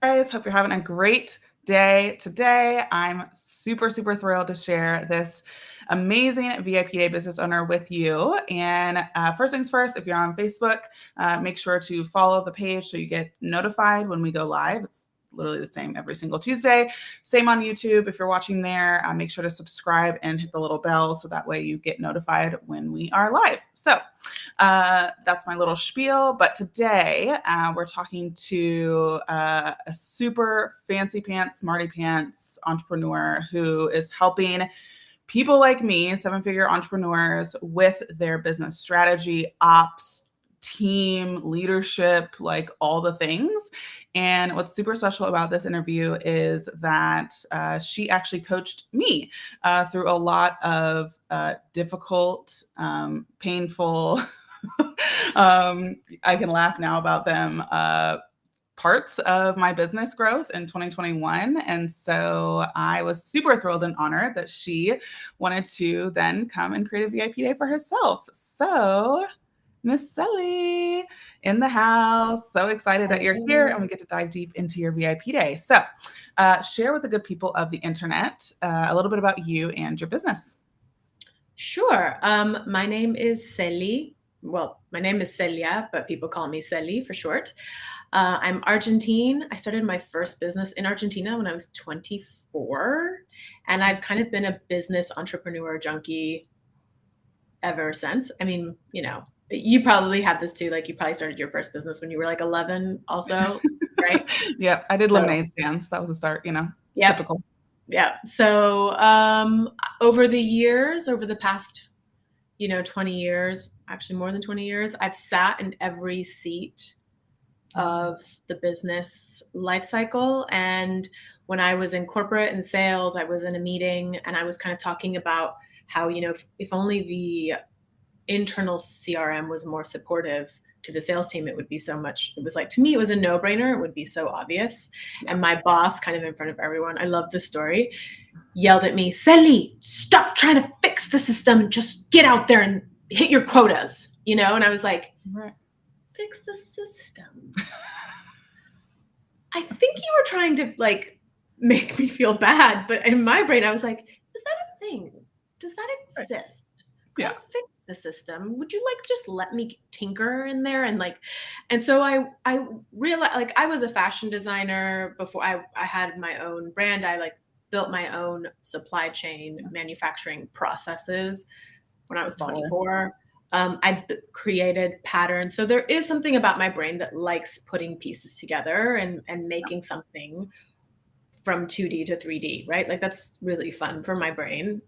guys. Hope you're having a great day today. I'm super, super thrilled to share this amazing VIP Day business owner with you. And first things first, if you're on Facebook, make sure to follow the page so you get notified when we go live. It's literally the same every single Tuesday. Same on YouTube. If you're watching there, make sure to subscribe and hit the little bell so that way you get notified when we are live. So that's my little spiel. But today we're talking to a super fancy pants, smarty pants entrepreneur who is helping people like me, seven-figure entrepreneurs, with their business strategy, ops, team, leadership, like all the things. And what's super special about this interview is that she actually coached me through a lot of difficult, painful, I can laugh now about them, parts of my business growth in 2021. And so I was super thrilled and honored that she wanted to then come and create a VIP day for herself. So Miss Celia in the house. So excited that you're here and we get to dive deep into your VIP day. So share with the good people of the internet a little bit about you and your business. Sure. My name is Celia. Well, my name is Celia, but people call me Celia for short. I'm Argentine. I started my first business in Argentina when I was 24, and I've kind of been a business entrepreneur junkie ever since. I mean, you probably have this too. Like you probably started your first business when you were like 11 also, right? Yep. I did lemonade stands. That was a start, Yep. typical. Yeah. So over the past 20 years, actually more than 20 years, I've sat in every seat of the business life cycle. And when I was in corporate and sales, I was in a meeting and I was kind of talking about how, if only the internal CRM was more supportive to the sales team, it would be so much. It was like, to me, it was a no-brainer. It would be so obvious. Yeah. And my boss, kind of in front of everyone, I love this story, yelled at me, Celia, stop trying to fix the system. Just get out there and hit your quotas, And I was like, right. Fix the system. I think you were trying to make me feel bad, but in my brain, I was like, is that a thing? Does that exist? Yeah. Fix the system. Would you just let me tinker in there? And so I realized I was a fashion designer before I had my own brand. I built my own supply chain manufacturing processes when I was 24. I created patterns. So there is something about my brain that likes putting pieces together and making something from 2D to 3D, right? That's really fun for my brain.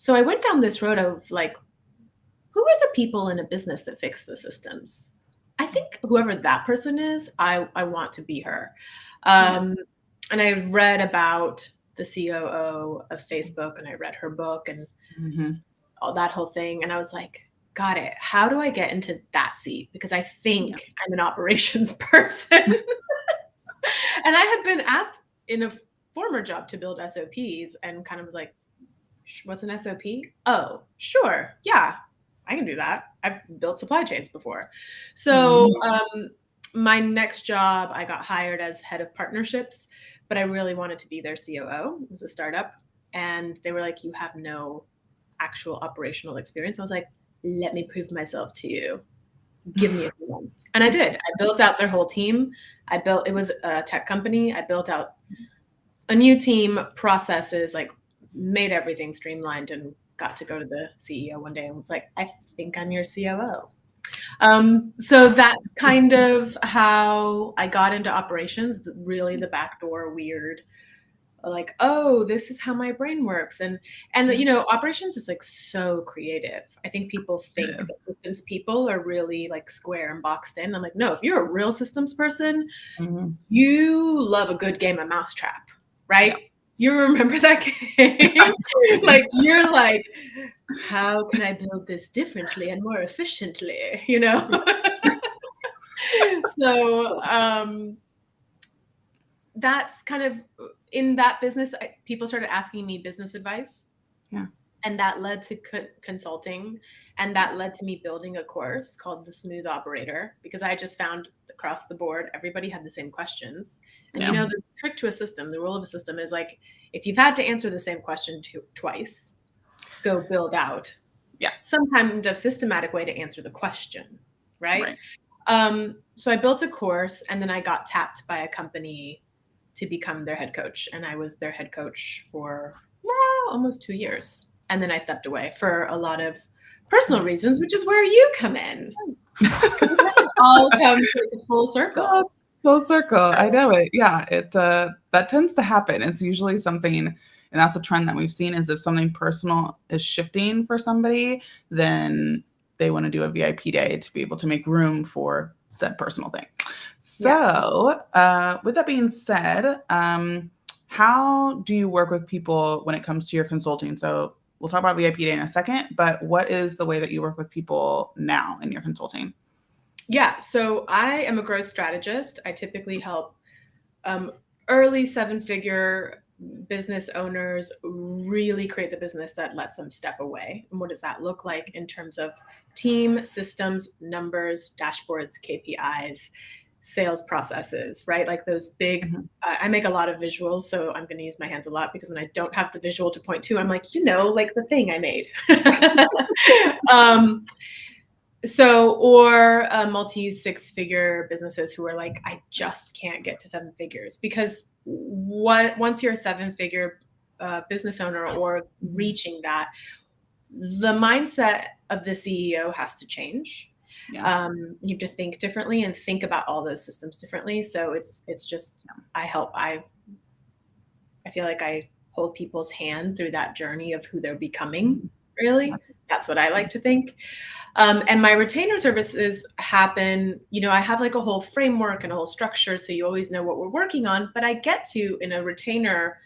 So I went down this road of who are the people in a business that fix the systems? I think whoever that person is, I want to be her. And I read about the COO of Facebook and I read her book and all that whole thing. And I was like, got it. How do I get into that seat? Because I think I'm an operations person. And I had been asked in a former job to build SOPs and kind of was like, what's an SOP? Oh, sure. Yeah, I can do that. I've built supply chains before. So my next job, I got hired as head of partnerships, but I really wanted to be their COO. It was a startup. And they were like, you have no actual operational experience. I was like, let me prove myself to you. Give me a few months. And I did. I built out their whole team. It was a tech company. I built out a new team, processes, made everything streamlined, and got to go to the CEO one day and was like, I think I'm your COO. So that's kind of how I got into operations, really the backdoor weird, oh, this is how my brain works. And operations is so creative. I think people think that systems people are really square and boxed in. I'm like, no, if you're a real systems person, you love a good game of mousetrap, right? Yeah. You remember that game? You're like, how can I build this differently and more efficiently, So that's kind of in that business. People started asking me business advice. Yeah. And that led to consulting, and that led to me building a course called the Smooth Operator, because I just found across the board everybody had the same questions. And Yeah. the trick to a system, the rule of a system is like, if you've had to answer the same question twice, go build out some kind of systematic way to answer the question, right? So I built a course, and then I got tapped by a company to become their head coach, and I was their head coach for almost 2 years. And then I stepped away for a lot of personal reasons, which is where you come in. It all comes full circle. Full circle. I know it. Yeah. It that tends to happen. It's usually something, and that's a trend that we've seen, is if something personal is shifting for somebody, then they want to do a VIP day to be able to make room for said personal thing. So with that being said, how do you work with people when it comes to your consulting? So we'll talk about VIP Day in a second, but what is the way that you work with people now in your consulting? Yeah, so I am a growth strategist. I typically help early 7-figure business owners really create the business that lets them step away. And what does that look like in terms of team, systems, numbers, dashboards, KPIs, sales processes, right? Like those big, I make a lot of visuals, so I'm going to use my hands a lot, because when I don't have the visual to point to, I'm like, like the thing I made. Or multi 6-figure businesses who are like, I just can't get to 7 figures, because once you're a 7-figure business owner or reaching that, the mindset of the CEO has to change. You have to think differently and think about all those systems differently. So it's just, I feel like I hold people's hand through that journey of who they're becoming, really. That's what I like to think. And my retainer services happen, I have like a whole framework and a whole structure, so you always know what we're working on, but I get to, in a retainer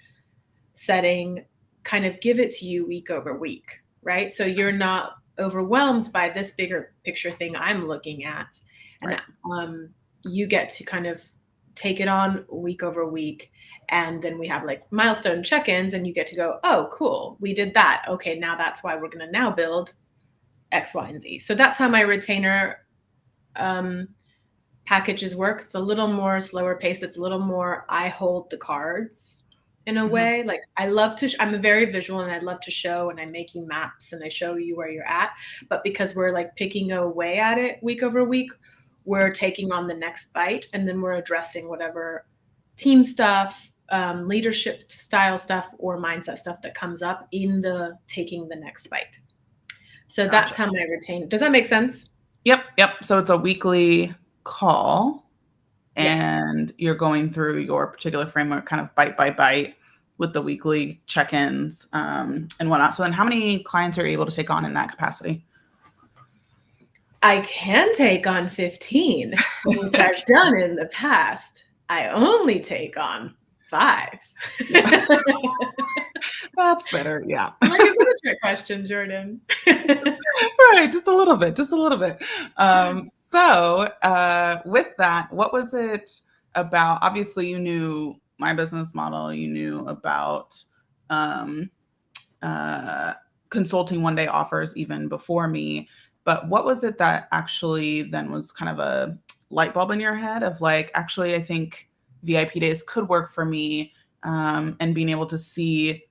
setting, kind of give it to you week over week, right? So you're not overwhelmed by this bigger picture thing I'm looking at. And you get to kind of take it on week over week. And then we have like milestone check-ins, and you get to go, oh, cool, we did that. Okay, now that's why we're going to now build X, Y, and Z. So that's how my retainer packages work. It's a little more slower pace. It's a little more, I hold the cards in a way. Like I love to, I'm a very visual, and I love to show, and I'm making maps, and I show you where you're at. But because we're like picking away at it week over week, we're taking on the next bite, and then we're addressing whatever team stuff, leadership style stuff, or mindset stuff that comes up in the taking the next bite. So that's how my retainer. Does that make sense? Yep. So it's a weekly call, and you're going through your particular framework kind of bite by bite with the weekly check-ins and whatnot. So then how many clients are you able to take on in that capacity? I can take on 15, which I've done in the past. I only take on 5. That's better. Yeah. Like, is that a trick question, Jordan? Right. Just a little bit. So with that, what was it about? Obviously, you knew my business model. You knew about consulting one-day offers even before me. But what was it that actually then was kind of a light bulb in your head of like, actually, I think VIP days could work for me, and being able to see,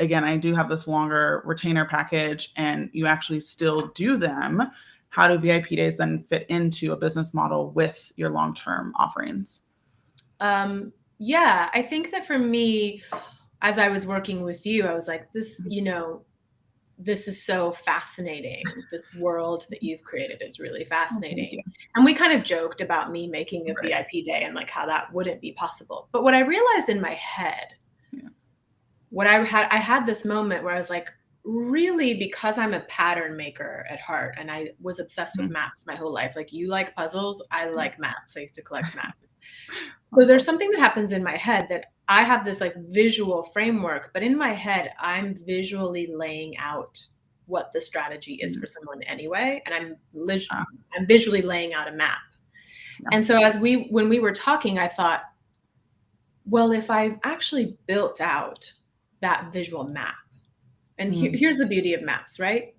again, I do have this longer retainer package, and you actually still do them. How do VIP days then fit into a business model with your long-term offerings? Yeah, I think that for me, as I was working with you, I was like, this, this is so fascinating. This world that you've created is really fascinating. And we kind of joked about me making a VIP day and like how that wouldn't be possible. But what I realized in my head, I had this moment where I was like, really, because I'm a pattern maker at heart, and I was obsessed with maps my whole life. Like, you like puzzles, I like maps. I used to collect maps. So there's something that happens in my head that I have this like visual framework, but in my head, I'm visually laying out what the strategy is for someone anyway. And I'm visually laying out a map. And so when we were talking, I thought, well, if I actually built out that visual map, And here's the beauty of maps, right?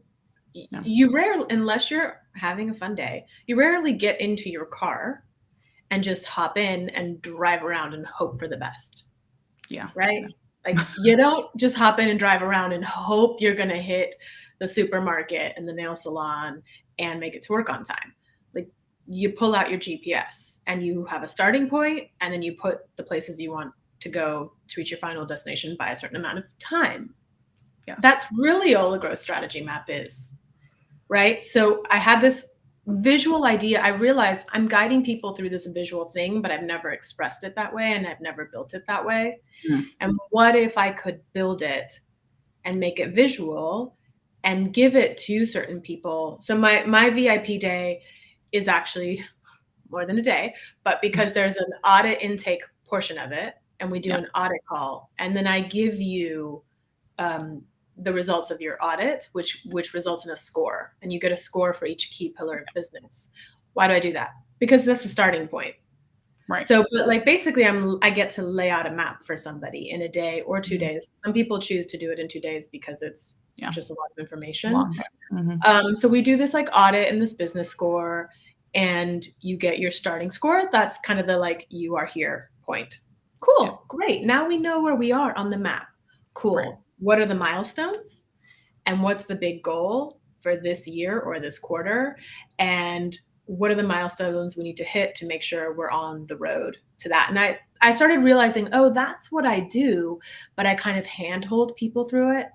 Yeah. You rarely, unless you're having a fun day, you rarely get into your car and just hop in and drive around and hope for the best. Yeah. Right? Yeah. Like, you don't just hop in and drive around and hope you're going to hit the supermarket and the nail salon and make it to work on time. Like, you pull out your GPS and you have a starting point, and then you put the places you want to go to reach your final destination by a certain amount of time. Yes. That's really all a growth strategy map is, right? So I had this visual idea. I realized I'm guiding people through this visual thing, but I've never expressed it that way, and I've never built it that way. And what if I could build it and make it visual and give it to certain people? So my VIP day is actually more than a day, but because there's an audit intake portion of it, and we do an audit call, and then I give you the results of your audit, which results in a score, and you get a score for each key pillar of business. Why do I do that? Because that's the starting point. Right. So, but like, basically I get to lay out a map for somebody in a day or 2 days. Some people choose to do it in 2 days because it's just a lot of information. So we do this like audit and this business score, and you get your starting score. That's kind of the like, you are here point. Cool. Great. Now we know where we are on the map. Cool. Right. What are the milestones? And what's the big goal for this year or this quarter? And what are the milestones we need to hit to make sure we're on the road to that? And I started realizing, oh, that's what I do, but I kind of handhold people through it.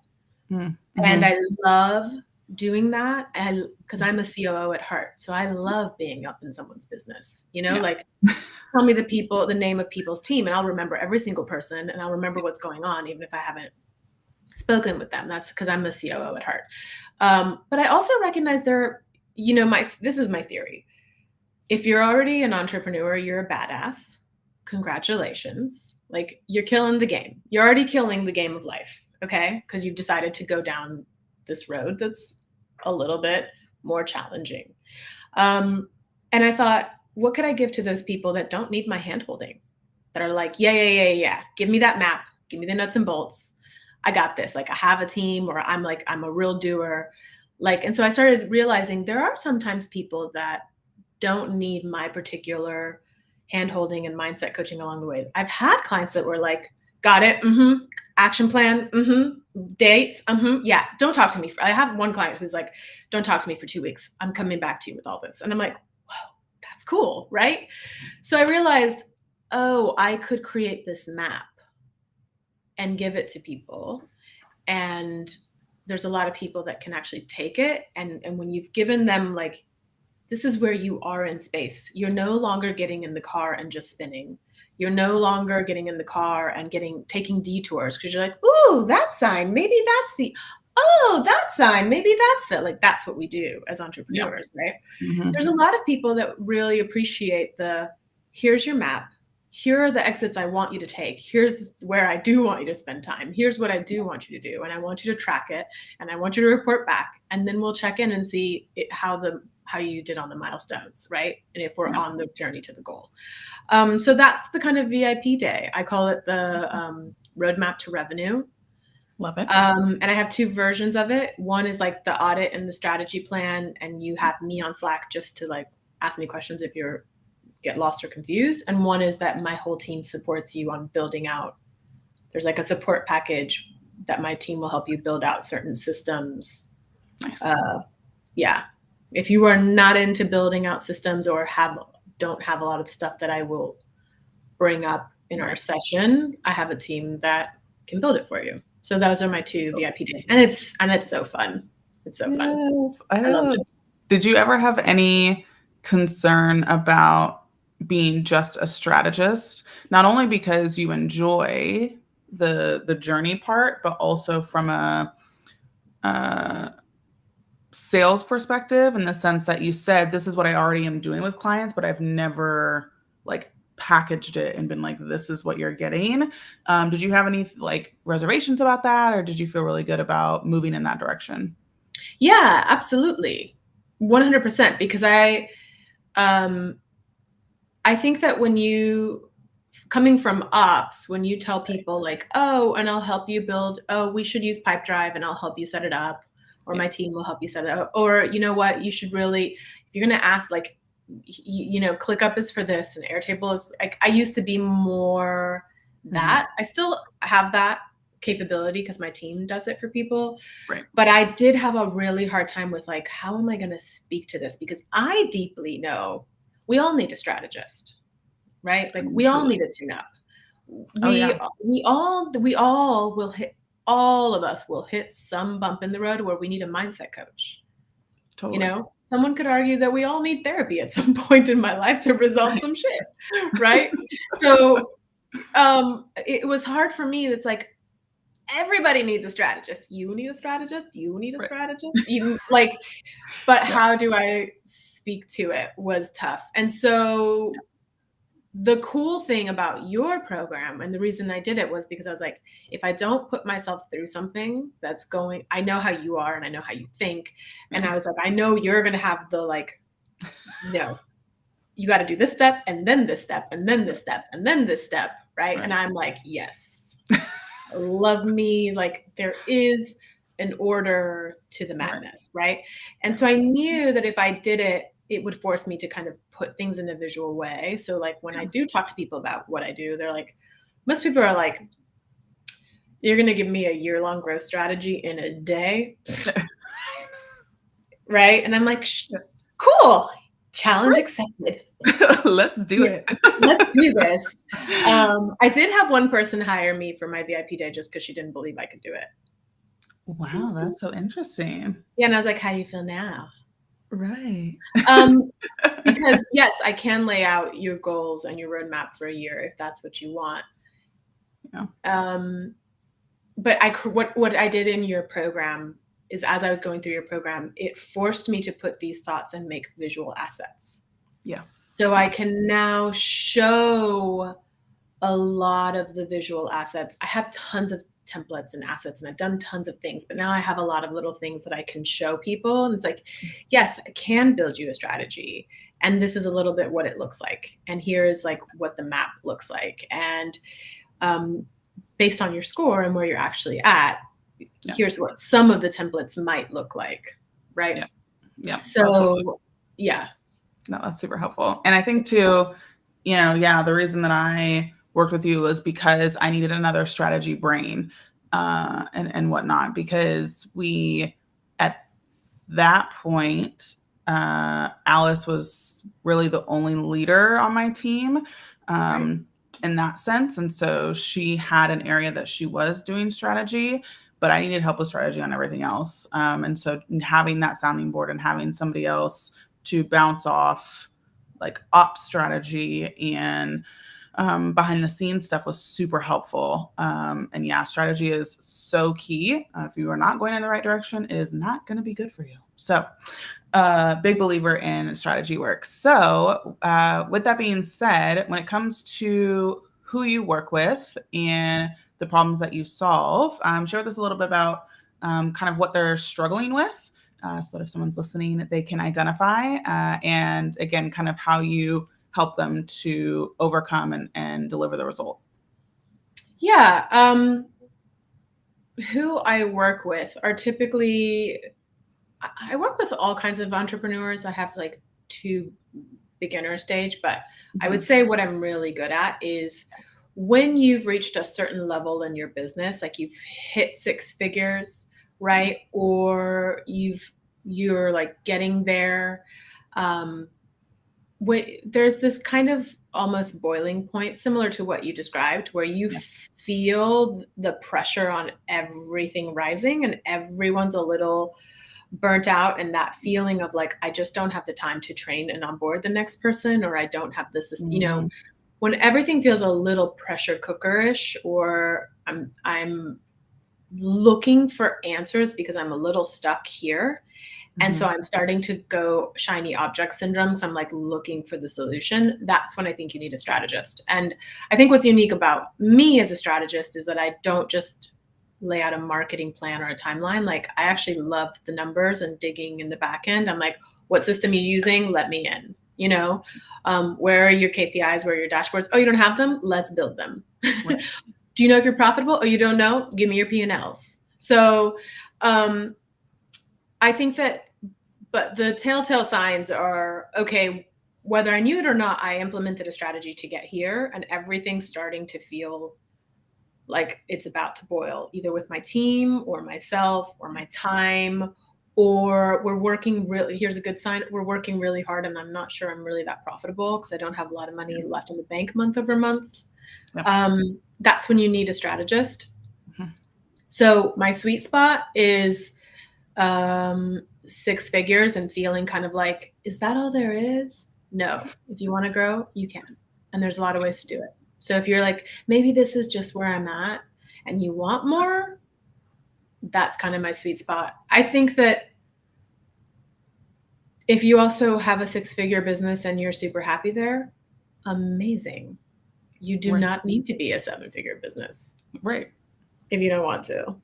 And I love doing that, and because I'm a COO at heart. So I love being up in someone's business, like, tell me the name of people's team, and I'll remember every single person, and I'll remember what's going on, even if I haven't spoken with them. That's because I'm a COO at heart. But I also recognize this is my theory. If you're already an entrepreneur, you're a badass. Congratulations. Like, you're killing the game. You're already killing the game of life, okay? Because you've decided to go down this road that's a little bit more challenging. And I thought, what could I give to those people that don't need my handholding? That are like, yeah. Give me that map. Give me the nuts and bolts. I got this. Like, I have a team, or I'm a real doer. Like, and so I started realizing there are sometimes people that don't need my particular handholding and mindset coaching along the way. I've had clients that were like, got it. Action plan. Dates. Yeah. Don't talk to me. I have one client who's like, don't talk to me for 2 weeks. I'm coming back to you with all this. And I'm like, whoa, that's cool. Right. So I realized, oh, I could create this map and give it to people. And there's a lot of people that can actually take it. And when you've given them, like, this is where you are in space. You're no longer getting in the car and just spinning. You're no longer getting in the car and taking detours, because you're like, ooh, that sign, maybe that's that sign, maybe that's what we do as entrepreneurs, right? There's a lot of people that really appreciate here's your map. Here are the exits I want you to take. Here's where I do want you to spend time. Here's what I do want you to do. And I want you to track it, and I want you to report back. And then we'll check in and see how you did on the milestones, right? And if we're on the journey to the goal. So that's the kind of VIP day. I call it the roadmap to revenue. Love it. And I have 2 versions of it. One is like the audit and the strategy plan, and you have me on Slack just to like ask me questions if you get lost or confused. And one is that my whole team supports you on building out. There's like a support package that my team will help you build out certain systems. Nice. Yeah. If you are not into building out systems or don't have a lot of the stuff that I will bring up in our session, I have a team that can build it for you. So those are my 2 VIP days, and it's so fun. It's so fun. I love it. Did you ever have any concern about being just a strategist, not only because you enjoy the journey part, but also from a sales perspective, in the sense that you said, this is what I already am doing with clients, but I've never like packaged it and been like, this is what you're getting. Did you have any like reservations about that, or did you feel really good about moving in that direction? Yeah, absolutely. 100%. Because I think that coming from ops, when you tell people like, oh, and I'll help you build, oh, we should use Pipedrive and I'll help you set it up, or Yeah. my team will help you set it up, or you know what, you should really, if you're going to ask, like, ClickUp is for this and Airtable is like, I used to be more that. I still have that capability because my team does it for people. Right. But I did have a really hard time with like, how am I going to speak to this? Because I deeply know we all need a strategist, right? Like we all need a tune-up. We all will hit, all of us will hit some bump in the road where we need a mindset coach. Totally. You know, someone could argue that we all need therapy at some point in my life to resolve some shit, right? So it was hard for me. It's like, everybody needs a strategist. You need a strategist. You need a strategist. You like, but how do I speak to it was tough. And so the cool thing about your program, and the reason I did it, was because I was like, if I don't put myself through something that's going, I know how you are and I know how you think. And I was like, I know you're going to have the like, no, you got to do this step and then this step and then this step and then this step. Right. And I'm like, yes, love me. Like there is an order to the madness. Right. And so I knew that if I did it, it would force me to kind of put things in a visual way. So like when I do talk to people about what I do, they're like, most people are like, you're going to give me a year-long growth strategy in a day. Right. And I'm like, cool. Challenge accepted. Let's do it. Let's do this. I did have one person hire me for my VIP day just because she didn't believe I could do it. Wow, that's so interesting. Yeah. And I was like, how do you feel now? Right. Because yes, I can lay out your goals and your roadmap for a year if that's what you want. Yeah. But what I did in your program is, as I was going through your program, it forced me to put these thoughts and make visual assets. Yes. So I can now show a lot of the visual assets. I have tons of templates and assets and I've done tons of things, but now I have a lot of little things that I can show people. And it's like, yes, I can build you a strategy. And this is a little bit what it looks like. And here's like what the map looks like. And based on your score and where you're actually at, here's what some of the templates might look like. Right. Yeah. So yeah. No, that's super helpful. And I think too, the reason that I worked with you was because I needed another strategy brain and whatnot, because at that point, Alice was really the only leader on my team in that sense. And so she had an area that she was doing strategy, but I needed help with strategy on everything else. And so having that sounding board and having somebody else to bounce off like ops strategy and behind the scenes stuff was super helpful. And yeah, strategy is so key. If you are not going in the right direction, it is not going to be good for you. So big believer in strategy work. So with that being said, when it comes to who you work with and the problems that you solve, share with us a little bit about kind of what they're struggling with. So that if someone's listening, they can identify and again, kind of how you help them to overcome and deliver the result. Yeah. Who I work with are typically, I work with all kinds of entrepreneurs. I have like 2 beginner stage, but I would say what I'm really good at is when you've reached a certain level in your business, like you've hit 6 figures, right? Or you're like getting there. There's this kind of almost boiling point, similar to what you described, where you feel the pressure on everything rising and everyone's a little burnt out, and that feeling of like, I just don't have the time to train and onboard the next person, or I don't have this, when everything feels a little pressure cooker-ish, or I'm looking for answers because I'm a little stuck here. And so I'm starting to go shiny object syndrome. So I'm like looking for the solution. That's when I think you need a strategist. And I think what's unique about me as a strategist is that I don't just lay out a marketing plan or a timeline. Like I actually love the numbers and digging in the back end. I'm like, what system are you using? Let me in. Where are your KPIs? Where are your dashboards? Oh, you don't have them? Let's build them. Right. Do you know if you're profitable? Oh, you don't know? Give me your P&Ls. So I think that, but the telltale signs are, okay, whether I knew it or not, I implemented a strategy to get here, and everything's starting to feel like it's about to boil, either with my team or myself or my time, or we're working really, here's a good sign, we're working really hard and I'm not sure I'm really that profitable because I don't have a lot of money left in the bank month over month. Yep. That's when you need a strategist. Mhm. So my sweet spot is 6 figures and feeling kind of like, is that all there is? No. If you want to grow, you can. And there's a lot of ways to do it. So if you're like, maybe this is just where I'm at and you want more, that's kind of my sweet spot. I think that if you also have a 6-figure business and you're super happy there, amazing. You do Right. not need to be a 7-figure business. Right. If you don't want to.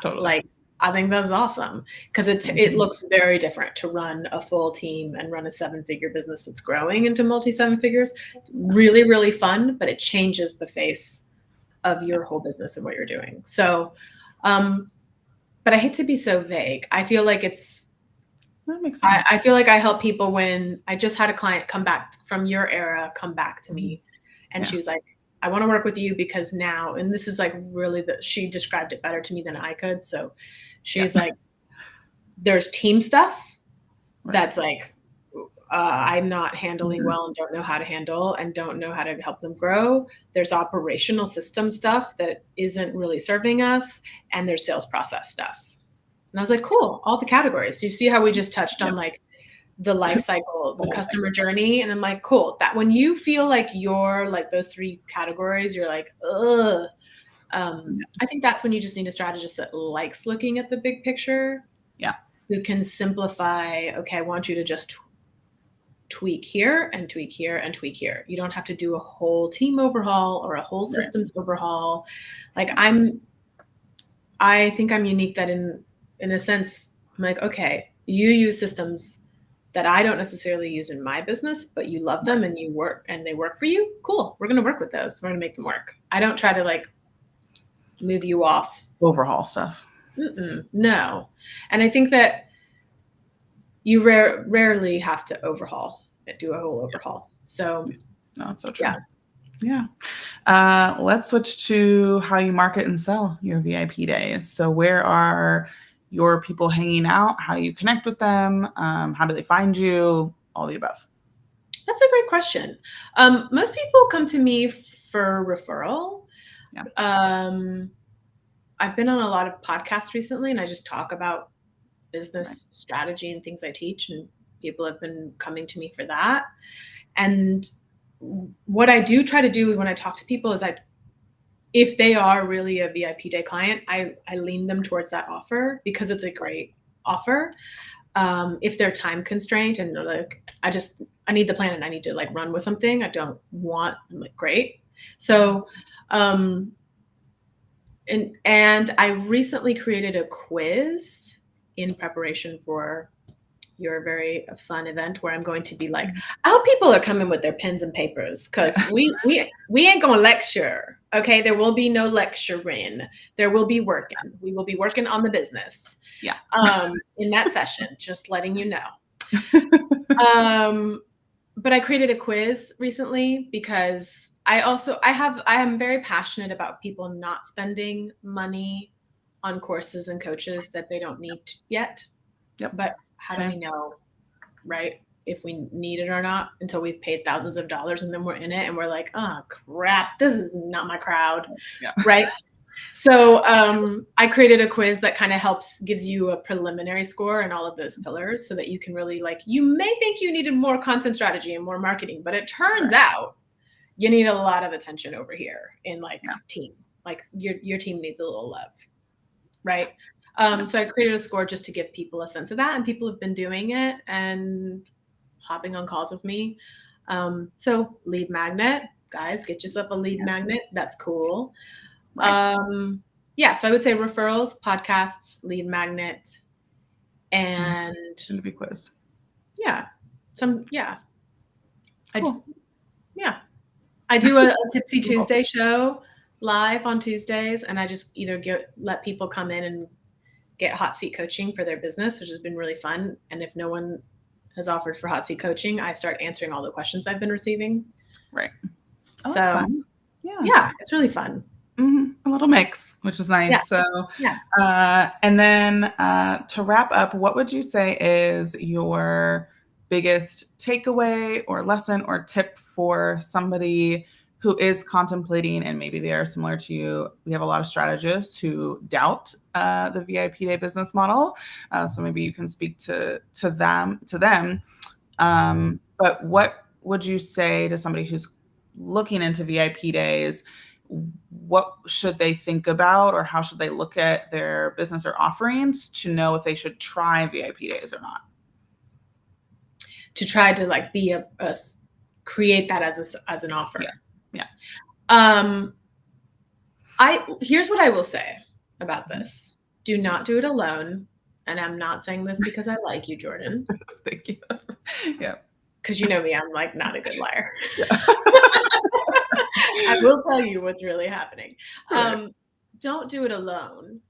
Totally. Like, I think that's awesome because it looks very different to run a full team and run a 7-figure business that's growing into multi 7 figures. Really, really fun, but it changes the face of your whole business and what you're doing. So, but I hate to be so vague. I feel like that makes sense. I feel like I help people when I just had a client come back from your era, come back to me, and she was like, I want to work with you because now, and this is like really she described it better to me than I could. So she's like, there's team stuff that's like, I'm not handling well and don't know how to handle and don't know how to help them grow. There's operational system stuff that isn't really serving us. And there's sales process stuff. And I was like, cool, all the categories. You see how we just touched on like the life cycle, the customer journey. And I'm like, cool, that when you feel like you're like those 3 categories, you're like, ugh. I think that's when you just need a strategist that likes looking at the big picture. Yeah. Who can simplify, okay, I want you to just tweak here and tweak here and tweak here. You don't have to do a whole team overhaul or a whole systems overhaul. Like I think I'm unique that in a sense, I'm like, okay, you use systems that I don't necessarily use in my business, but you love them and you work and they work for you. Cool. We're going to work with those. We're going to make them work. I don't try to like move you off. Overhaul stuff. No. And I think that you rarely have to do a whole overhaul. So no, that's so true. Yeah. Let's switch to how you market and sell your VIP days. So where are your people hanging out? How do you connect with them? How do they find you? All the above. That's a great question. Most people come to me for referral. Yeah. I've been on a lot of podcasts recently and I just talk about business strategy and things I teach, and people have been coming to me for that. And what I do try to do when I talk to people is if they are really a VIP day client, I lean them towards that offer because it's a great offer. If they're time constrained and they're like, I need the plan and I need to like run with something, I'm like, great. So, and I recently created a quiz in preparation for your very fun event where I'm going to be like, I hope people are coming with their pens and papers because we ain't gonna lecture. Okay, there will be no lecturing. There will be working. We will be working on the business. Yeah. In that session, just letting you know. But I created a quiz recently because I am very passionate about people not spending money on courses and coaches that they don't need yet. Yep. But how do we know, right, if we need it or not until we've paid thousands of dollars and then we're in it and we're like, oh crap, this is not my crowd. Yeah. Right. So I created a quiz that kind of gives you a preliminary score and all of those pillars so that you can really you may think you needed more content strategy and more marketing, but it turns out you need a lot of attention over here in team. Like your team needs a little love. Right. So I created a score just to give people a sense of that, and people have been doing it and hopping on calls with me. So lead magnet, guys, get yourself a lead magnet. That's cool. Right. So I would say referrals, podcasts, lead magnet, and be quiz. Yeah. Cool. Yeah. I do a Tipsy Tuesday show live on Tuesdays, and I just either let people come in and get hot seat coaching for their business, which has been really fun. And if no one has offered for hot seat coaching, I start answering all the questions I've been receiving. Right. Oh, so that's fun. Yeah, it's really fun. A little mix, which is nice. Yeah. So, Yeah. And then to wrap up, what would you say is your biggest takeaway or lesson or tip for somebody who is contemplating, and maybe they are similar to you? We have a lot of strategists who doubt the VIP day business model. So maybe you can speak to them. But what would you say to somebody who's looking into VIP days? What should they think about, or how should they look at their business or offerings to know if they should try VIP days or not? To try to like be create that as an offer. Yes. Yeah. Here's what I will say about this. Do not do it alone. And I'm not saying this because I like you, Jordan. Thank you. Yeah. Because you know me, I'm like not a good liar. Yeah. I will tell you what's really happening. Right. Don't do it alone.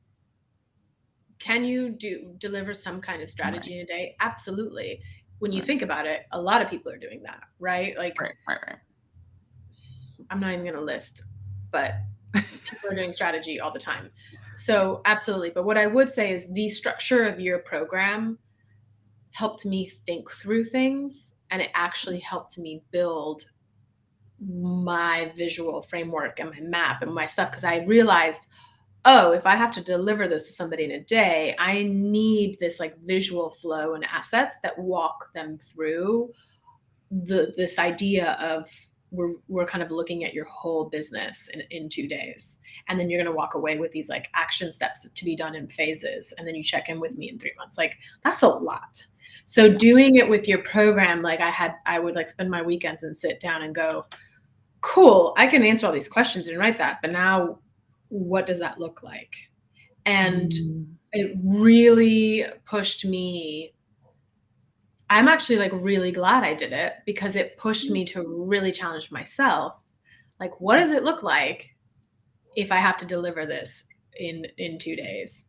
Can you deliver some kind of strategy in a day? Absolutely. When you think about it, a lot of people are doing that, right? Like, right. I'm not even going to list, but people are doing strategy all the time. So absolutely. But what I would say is the structure of your program helped me think through things, and it actually helped me build my visual framework and my map and my stuff, because I realized, oh, if I have to deliver this to somebody in a day, I need this like visual flow and assets that walk them through this idea of we're kind of looking at your whole business in 2 days. And then you're going to walk away with these like action steps to be done in phases. And then you check in with me in 3 months. Like, that's a lot. So doing it with your program, like I would like spend my weekends and sit down and go, cool, I can answer all these questions and write that. But now what does that look like? And it really pushed me. I'm actually like really glad I did it, because it pushed me to really challenge myself. Like, what does it look like if I have to deliver this in 2 days?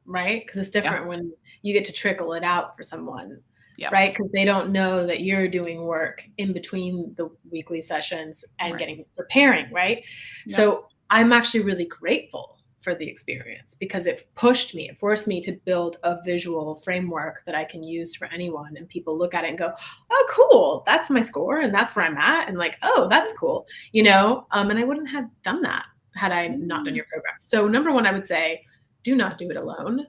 Right? Because it's different when you get to trickle it out for someone. Yeah. Right? Because they don't know that you're doing work in between the weekly sessions and preparing, right? Yeah. So I'm actually really grateful for the experience, because it forced me to build a visual framework that I can use for anyone, and people look at it and go, oh, cool, that's my score and that's where I'm at. And like, oh, that's cool. And I wouldn't have done that had I not done your program. So number one, I would say, do not do it alone.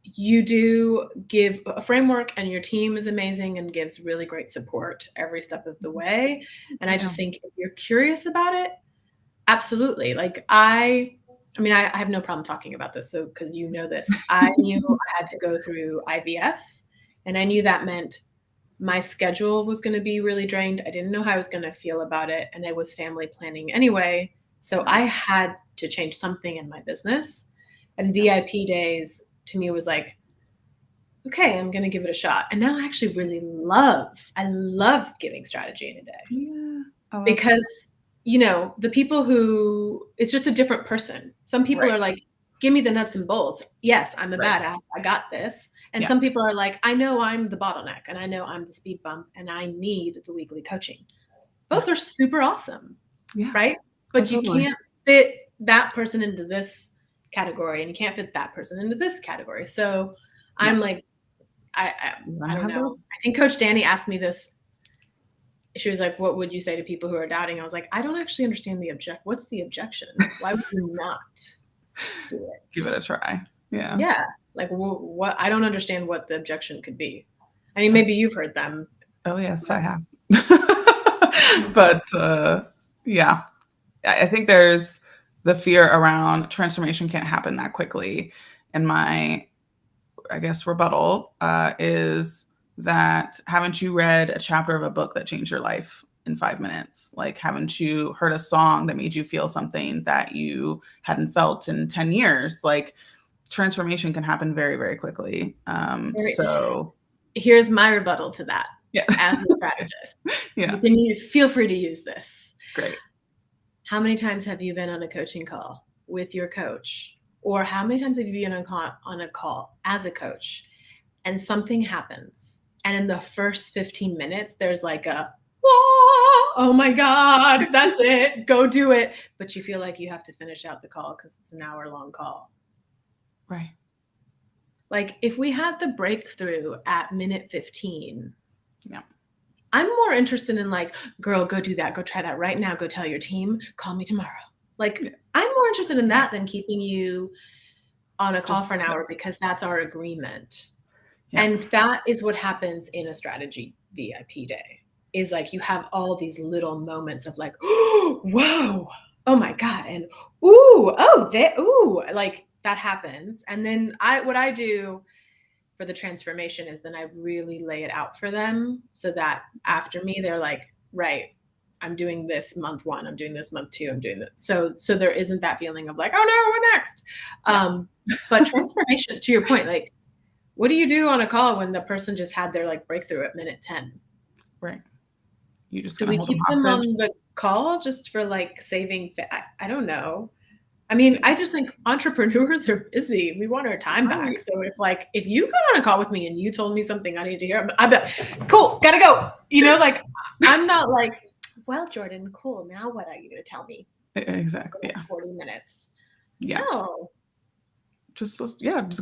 You do give a framework, and your team is amazing and gives really great support every step of the way. And I just think if you're curious about it, absolutely. Like I have no problem talking about this. So, because you know this, I knew I had to go through IVF, and I knew that meant my schedule was going to be really drained. I didn't know how I was going to feel about it. And it was family planning anyway. So I had to change something in my business, and VIP days to me was like, okay, I'm going to give it a shot. And now I actually really love giving strategy in a day. Yeah. Because, the people who, it's just a different person. Some people are like, give me the nuts and bolts. Yes, I'm a badass. I got this. And some people are like, I know I'm the bottleneck, and I know I'm the speed bump, and I need the weekly coaching. Both are super awesome. Yeah. Right? But you can't fit that person into this category, and you can't fit that person into this category. So I'm like, I don't know. I think Coach Danny asked me this. She was like, what would you say to people who are doubting? I was like, I don't actually understand what's the objection? Why would you not do it? Give it a try. Yeah. Yeah. Like, what? I don't understand what the objection could be. I mean, maybe you've heard them. Oh, yes, I have. But yeah, I think there's the fear around transformation can't happen that quickly. And my, I guess, rebuttal is that, haven't you read a chapter of a book that changed your life in 5 minutes? Like, haven't you heard a song that made you feel something that you hadn't felt in 10 years? Like, transformation can happen very, very quickly. So here's my rebuttal to that. Yeah. as a strategist. Yeah. You can feel free to use this. Great. How many times have you been on a coaching call with your coach? Or how many times have you been on a call as a coach and something happens? And in the first 15 minutes, there's like a, oh my God, that's it. Go do it. But you feel like you have to finish out the call because it's an hour-long call. Right. Like if we had the breakthrough at minute 15, yeah, I'm more interested in like, girl, go do that. Go try that right now. Go tell your team, call me tomorrow. Like I'm more interested in that than keeping you on a call for an hour because that's our agreement. Yeah. And that is what happens in a strategy VIP day is like you have all these little moments of like, whoa, oh my God. And like that happens. And then what I do for the transformation is then I really lay it out for them so that after me, they're like, right, I'm doing this month 1, I'm doing this month 2, I'm doing this. So there isn't that feeling of like, oh no, what next? But transformation, to your point, like, what do you do on a call when the person just had their like breakthrough at minute 10? Right. You just Do gonna we hold keep them them on hostage? the call just for like saving? I don't know. I mean, I just think entrepreneurs are busy. We want our time back. So if you got on a call with me and you told me something I need to hear, I'd be like, cool, gotta go. You know, like I'm not like, well, Jordan, cool. Now what are you gonna tell me? Exactly. The next 40 minutes. Yeah. No. Just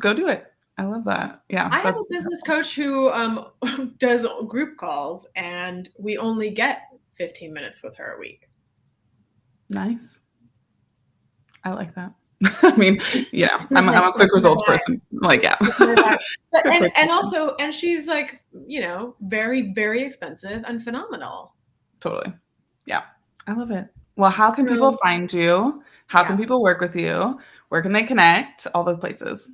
go do it. I love that. Yeah. I have a business coach who does group calls, and we only get 15 minutes with her a week. Nice. I like that. I mean, yeah, I'm a quick results person. Like, yeah. But, and she's like, you know, very, very expensive and phenomenal. Totally. Yeah. I love it. Well, how can people find you? How can people work with you? Where can they connect? All those places.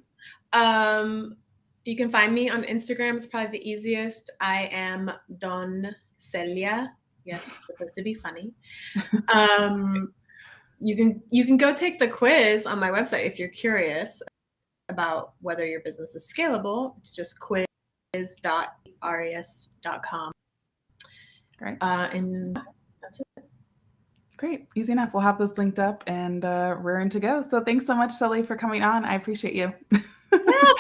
You can find me on Instagram. It's probably the easiest. I am Don Celia. Yes, it's supposed to be funny. You can go take the quiz on my website if you're curious about whether your business is scalable. It's just quiz.arias.com. Great. And that's it. Great. Easy enough. We'll have this linked up and raring to go. So thanks so much, Celia, for coming on. I appreciate you. Yeah,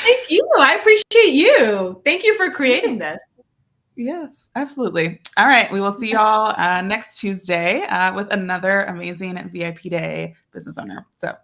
thank you. I appreciate you. Thank you for creating this. Yes, absolutely. All right. We will see y'all next Tuesday with another amazing VIP Day business owner. So